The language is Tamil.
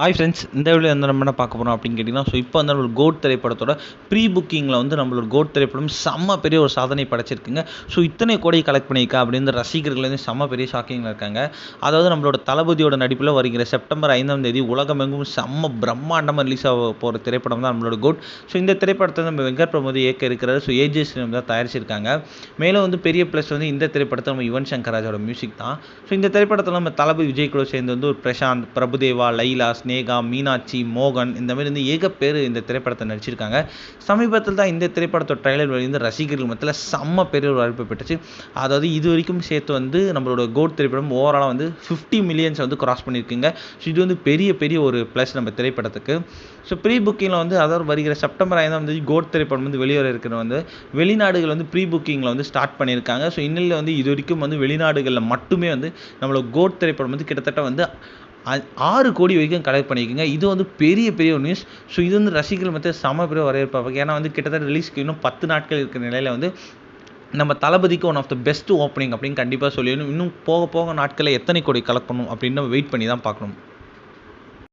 ஹாய் ஃப்ரெண்ட்ஸ், இந்த வீடியோ நம்ம என்ன பார்க்க போகிறோம் அப்படின்னு கேட்டிங்கன்னா, இப்போ வந்து நம்மளோட கோட் திரைப்படத்தோட ப்ரீ புக்கிங்கில் வந்து நம்மளோட கோட் திரைப்படம் செம்ம பெரிய ஒரு சாதனை படைச்சிருக்குங்க. இத்தனை கோடி கலெக்ட் பண்ணியிருக்கா அப்படின்னு ரசிகர்கள் வந்து செம்ம பெரிய ஷாக்கிங்கில் இருக்காங்க. அதாவது நம்மளோட தளபதியோட நடிப்பில் வருகிற செப்டம்பர் 5ஆம் தேதி உலகமெங்கும் செம்ம பிரம்மாண்டமாக ரிலீஸ் ஆக போகிற திரைப்படம் தான் நம்மளோட கோட். இந்த திரைப்படத்தை நம்ம வெங்கட் பிரபு இயக்க இருக்கிறார். ஏஜிஎஸ் தான் தயாரிச்சிருக்காங்க. மேலும் வந்து பெரிய ப்ளஸ் வந்து இந்த திரைப்படத்தை நம்ம யுவன் சங்கர் ராஜோட மியூசிக் தான். இந்த திரைப்படத்தில் நம்ம தளபதி விஜய் கூட சேர்ந்து வந்து ஒரு பிரசாந்த், பிரபுதேவா, லைலா, ஸ்னேகா, மீனாட்சி, மோகன் இந்த மாதிரி வந்து ஏக பேர் இந்த திரைப்படத்தை நடிச்சிருக்காங்க. சமீபத்தில் தான் இந்த திரைப்படத்தோட ட்ரைலர் வெளியிருந்து ரசிகர்கள் மத்தியில் செம்ம பெரிய ஒரு வரவேற்பு பெற்றுச்சு. அதாவது இது வரைக்கும் சேர்த்து வந்து நம்மளோட கோட் திரைப்படம் ஓவராலாக வந்து 50 மில்லியன்ஸ் வந்து கிராஸ் பண்ணியிருக்குங்க. இது வந்து பெரிய ஒரு ப்ளஸ் நம்ம திரைப்படத்துக்கு. ப்ரீ புக்கிங்கில் வந்து அதாவது வருகிற செப்டம்பர் 5ஆம் தேதி கோட் திரைப்படம் வந்து வெளியேற இருக்கிற வந்து வெளிநாடுகள் வந்து ப்ரீ புக்கிங்கில் வந்து ஸ்டார்ட் பண்ணியிருக்காங்க. இன்னில் வந்து இது வரைக்கும் வந்து வெளிநாடுகளில் மட்டுமே வந்து நம்மளோட கோட் திரைப்படம் வந்து கிட்டத்தட்ட வந்து 6 கோடி வரைக்கும் கலெக்ட் பண்ணியிருக்குங்க. இது வந்து பெரிய ஒரு நியூஸ். இது வந்து ரசிகர்கள் மத்தியில் செம பெரிய வரவேற்பாங்க. ஏன்னா வந்து கிட்டத்தட்ட ரிலீஸ்க்கு இன்னும் 10 நாட்கள் இருக்கிற நிலையில் வந்து நம்ம தளபதிக்கு one of the best opening அப்படின்னு கண்டிப்பாக சொல்லிடணும். இன்னும் போக நாட்களில் எத்தனை கோடி கலெக்ட் பண்ணும் அப்படின்னு வெயிட் பண்ணி தான் பார்க்கணும்.